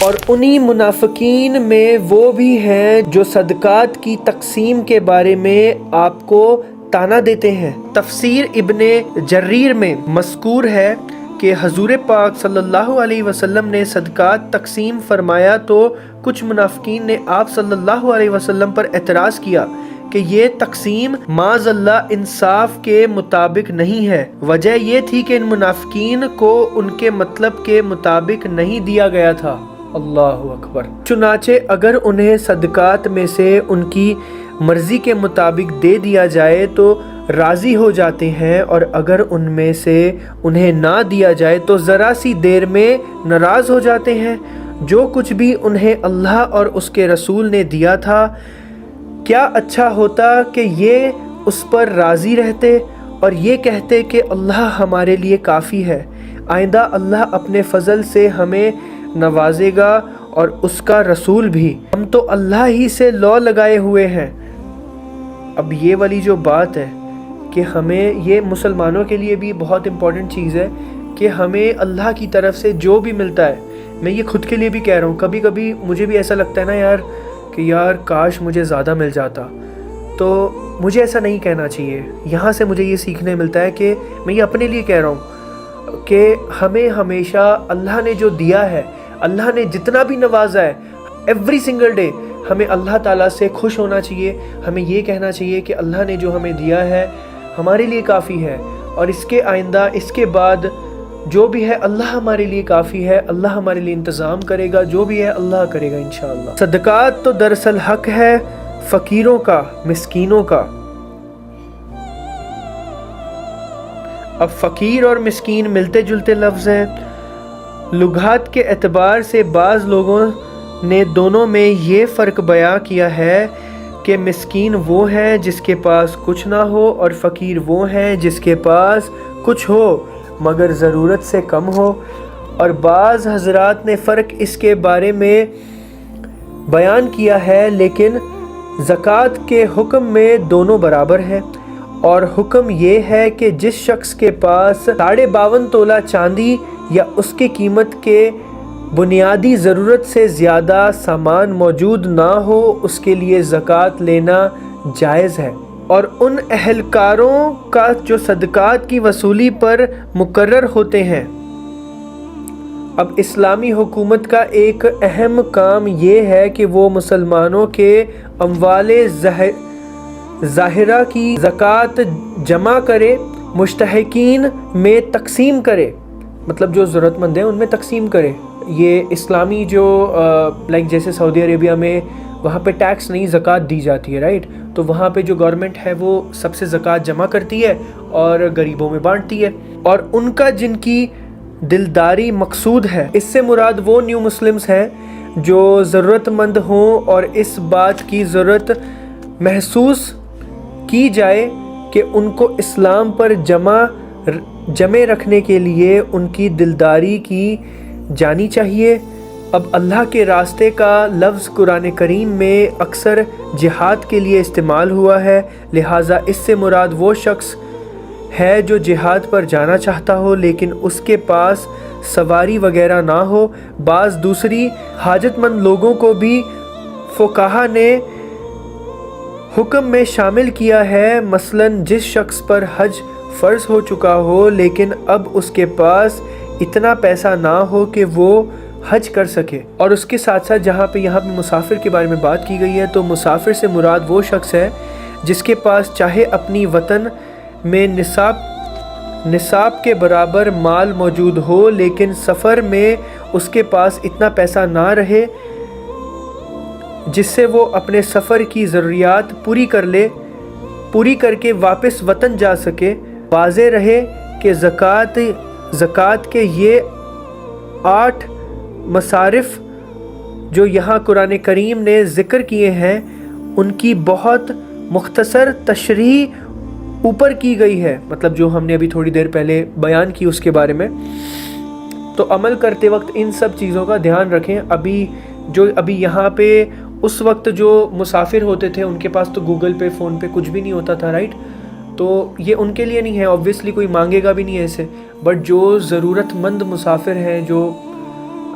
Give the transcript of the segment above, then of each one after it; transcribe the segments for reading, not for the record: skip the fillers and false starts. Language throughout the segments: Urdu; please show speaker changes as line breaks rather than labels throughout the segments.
اور انہی منافقین میں وہ بھی ہیں جو صدقات کی تقسیم کے بارے میں آپ کو تانا دیتے ہیں۔ تفسیر ابن جریر میں مذکور ہے کہ حضور پاک صلی اللہ علیہ وسلم نے صدقات تقسیم فرمایا تو کچھ منافقین نے آپ صلی اللہ علیہ وسلم پر اعتراض کیا کہ یہ تقسیم معاذ اللہ انصاف کے مطابق نہیں ہے۔ وجہ یہ تھی کہ ان منافقین کو ان کے مطلب کے مطابق نہیں دیا گیا تھا۔ اللہ اکبر۔ چنانچہ اگر انہیں صدقات میں سے ان کی مرضی کے مطابق دے دیا جائے تو راضی ہو جاتے ہیں، اور اگر ان میں سے انہیں نہ دیا جائے تو ذرا سی دیر میں ناراض ہو جاتے ہیں۔ جو کچھ بھی انہیں اللہ اور اس کے رسول نے دیا تھا، کیا اچھا ہوتا کہ یہ اس پر راضی رہتے اور یہ کہتے کہ اللہ ہمارے لیے کافی ہے، آئندہ اللہ اپنے فضل سے ہمیں نوازے گا اور اس کا رسول بھی، ہم تو اللہ ہی سے لو لگائے ہوئے ہیں۔ اب یہ والی جو بات ہے کہ ہمیں، یہ مسلمانوں کے لیے بھی بہت امپورٹنٹ چیز ہے کہ ہمیں اللہ کی طرف سے جو بھی ملتا ہے، میں یہ خود کے لیے بھی کہہ رہا ہوں، کبھی کبھی مجھے بھی ایسا لگتا ہے نا یار کہ یار کاش مجھے زیادہ مل جاتا، تو مجھے ایسا نہیں کہنا چاہیے۔ یہاں سے مجھے یہ سیکھنے ملتا ہے کہ میں یہ اپنے لیے کہہ رہا ہوں کہ ہمیں ہمیشہ اللہ نے جو دیا ہے، اللہ نے جتنا بھی نوازا ہے، ایوری سنگل ڈے ہمیں اللہ تعالیٰ سے خوش ہونا چاہیے۔ ہمیں یہ کہنا چاہیے کہ اللہ نے جو ہمیں دیا ہے ہمارے لیے کافی ہے، اور اس کے آئندہ، اس کے بعد جو بھی ہے اللہ ہمارے لیے کافی ہے، اللہ ہمارے لیے انتظام کرے گا، جو بھی ہے اللہ کرے گا انشاءاللہ۔ صدقات تو دراصل حق ہے فقیروں کا، مسکینوں کا۔ اب فقیر اور مسکین ملتے جلتے لفظ ہیں۔ لغات کے اعتبار سے بعض لوگوں نے دونوں میں یہ فرق بیان کیا ہے کہ مسکین وہ ہیں جس کے پاس کچھ نہ ہو، اور فقیر وہ ہیں جس کے پاس کچھ ہو مگر ضرورت سے کم ہو۔ اور بعض حضرات نے فرق اس کے بارے میں بیان کیا ہے، لیکن زکوٰۃ کے حکم میں دونوں برابر ہیں، اور حکم یہ ہے کہ جس شخص کے پاس 52.5 تولہ چاندی یا اس کی قیمت کے بنیادی ضرورت سے زیادہ سامان موجود نہ ہو، اس کے لیے زکوٰۃ لینا جائز ہے۔ اور ان اہلکاروں کا جو صدقات کی وصولی پر مقرر ہوتے ہیں۔ اب اسلامی حکومت کا ایک اہم کام یہ ہے کہ وہ مسلمانوں کے اموال ظاہرہ کی زکوٰۃ جمع کرے، مستحقین میں تقسیم کرے، مطلب جو ضرورت مند ہیں ان میں تقسیم کرے۔ یہ اسلامی جو جیسے سعودی عربیہ میں وہاں پہ ٹیکس نہیں، زکوٰۃ دی جاتی ہے، رائٹ؟ تو وہاں پہ جو گورنمنٹ ہے وہ سب سے زکوٰۃ جمع کرتی ہے اور غریبوں میں بانٹتی ہے، اور ان کا جن کی دلداری مقصود ہے، اس سے مراد وہ نیو مسلمز ہیں جو ضرورت مند ہوں اور اس بات کی ضرورت محسوس کی جائے کہ ان کو اسلام پر جمع رکھنے کے لیے ان کی دلداری کی جانی چاہیے۔ اب اللہ کے راستے کا لفظ قرآن کریم میں اکثر جہاد کے لیے استعمال ہوا ہے، لہٰذا اس سے مراد وہ شخص ہے جو جہاد پر جانا چاہتا ہو لیکن اس کے پاس سواری وغیرہ نہ ہو۔ بعض دوسری حاجت مند لوگوں کو بھی فقہا نے حکم میں شامل کیا ہے، مثلاً جس شخص پر حج فرض ہو چکا ہو لیکن اب اس کے پاس اتنا پیسہ نہ ہو کہ وہ حج کر سکے۔ اور اس کے ساتھ ساتھ یہاں پہ مسافر کے بارے میں بات کی گئی ہے، تو مسافر سے مراد وہ شخص ہے جس کے پاس چاہے اپنی وطن میں نصاب کے برابر مال موجود ہو لیکن سفر میں اس کے پاس اتنا پیسہ نہ رہے جس سے وہ اپنے سفر کی ضروریات پوری کر کے واپس وطن جا سکے۔ واضح رہے کہ زکوٰۃ کے یہ 8 مصارف جو یہاں قرآن کریم نے ذکر کیے ہیں ان کی بہت مختصر تشریح اوپر کی گئی ہے، مطلب جو ہم نے ابھی تھوڑی دیر پہلے بیان کی اس کے بارے میں۔ تو عمل کرتے وقت ان سب چیزوں کا دھیان رکھیں۔ ابھی یہاں پہ اس وقت جو مسافر ہوتے تھے ان کے پاس تو گوگل پے، فون پے کچھ بھی نہیں ہوتا تھا، رائٹ؟ تو یہ ان کے لیے نہیں ہے، اوبویسلی کوئی مانگے گا بھی نہیں ایسے، بٹ جو ضرورت مند مسافر ہیں، جو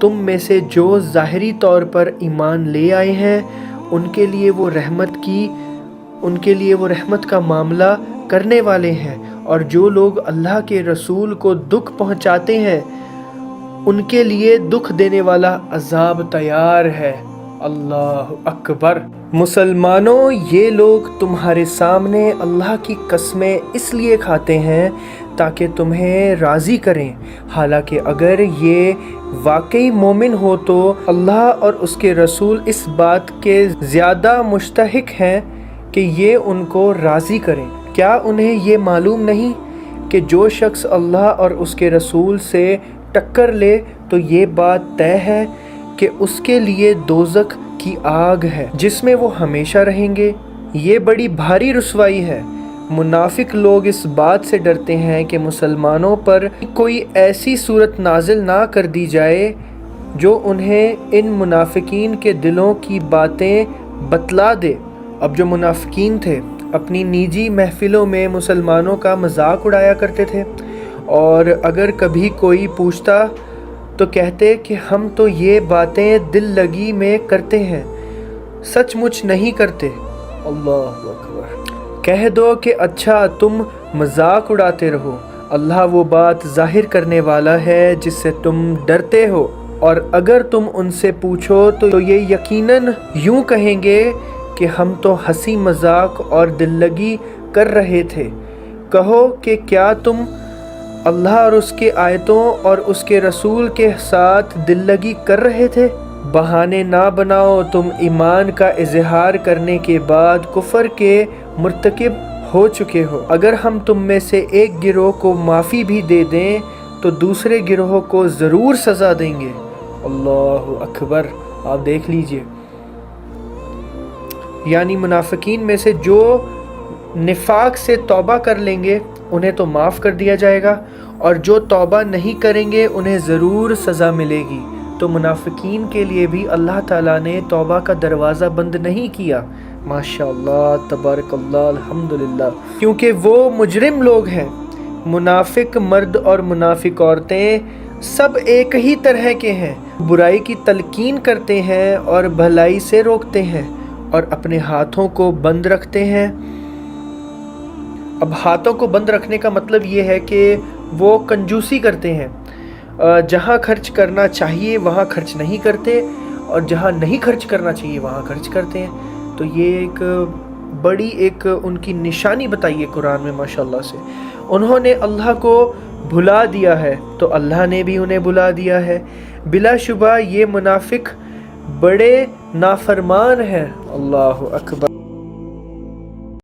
تم میں سے جو ظاہری طور پر ایمان لے آئے ہیں ان کے لیے وہ رحمت کا معاملہ کرنے والے ہیں، اور جو لوگ اللہ کے رسول کو دکھ پہنچاتے ہیں ان کے لیے دکھ دینے والا عذاب تیار ہے۔ اللہ اکبر۔ مسلمانوں، یہ لوگ تمہارے سامنے اللہ کی قسمیں اس لیے کھاتے ہیں تاکہ تمہیں راضی کریں، حالانکہ اگر یہ واقعی مومن ہو تو اللہ اور اس کے رسول اس بات کے زیادہ مستحق ہیں کہ یہ ان کو راضی کریں۔ کیا انہیں یہ معلوم نہیں کہ جو شخص اللہ اور اس کے رسول سے ٹکر لے تو یہ بات طے ہے کہ اس کے لیے دوزخ کی آگ ہے جس میں وہ ہمیشہ رہیں گے؟ یہ بڑی بھاری رسوائی ہے۔ منافق لوگ اس بات سے ڈرتے ہیں کہ مسلمانوں پر کوئی ایسی صورت نازل نہ کر دی جائے جو انہیں ان منافقین کے دلوں کی باتیں بتلا دے۔ اب جو منافقین تھے اپنی نجی محفلوں میں مسلمانوں کا مذاق اڑایا کرتے تھے، اور اگر کبھی کوئی پوچھتا تو کہتے کہ ہم تو یہ باتیں دل لگی میں کرتے ہیں، سچ مچ نہیں کرتے۔ اللہ اکبر۔ کہہ دو کہ اچھا تم مذاق اڑاتے رہو، اللہ وہ بات ظاہر کرنے والا ہے جس سے تم ڈرتے ہو، اور اگر تم ان سے پوچھو تو یہ یقیناً یوں کہیں گے کہ ہم تو ہنسی مذاق اور دل لگی کر رہے تھے۔ کہو کہ کیا تم اللہ اور اس کے آیتوں اور اس کے رسول کے ساتھ دل لگی کر رہے تھے؟ بہانے نہ بناؤ، تم ایمان کا اظہار کرنے کے بعد کفر کے مرتکب ہو چکے ہو۔ اگر ہم تم میں سے ایک گروہ کو معافی بھی دے دیں تو دوسرے گروہ کو ضرور سزا دیں گے۔ اللہ اکبر۔ آپ دیکھ لیجئے، یعنی منافقین میں سے جو نفاق سے توبہ کر لیں گے انہیں تو معاف کر دیا جائے گا، اور جو توبہ نہیں کریں گے انہیں ضرور سزا ملے گی۔ تو منافقین کے لیے بھی اللہ تعالیٰ نے توبہ کا دروازہ بند نہیں کیا۔ ماشاءاللہ، تبارک اللہ، الحمدللہ، کیونکہ وہ مجرم لوگ ہیں۔ منافق مرد اور منافق عورتیں سب ایک ہی طرح کے ہیں، برائی کی تلقین کرتے ہیں اور بھلائی سے روکتے ہیں، اور اپنے ہاتھوں کو بند رکھتے ہیں۔ اب ہاتھوں کو بند رکھنے کا مطلب یہ ہے کہ وہ کنجوسی کرتے ہیں، جہاں خرچ کرنا چاہیے وہاں خرچ نہیں کرتے، اور جہاں نہیں خرچ کرنا چاہیے وہاں خرچ کرتے ہیں۔ تو یہ ایک بڑی ان کی نشانی بتائی ہے قرآن میں ماشاءاللہ سے۔ انہوں نے اللہ کو بھلا دیا ہے تو اللہ نے بھی انہیں بھلا دیا ہے۔ بلا شبہ یہ منافق بڑے نافرمان ہیں۔ اللہ اکبر۔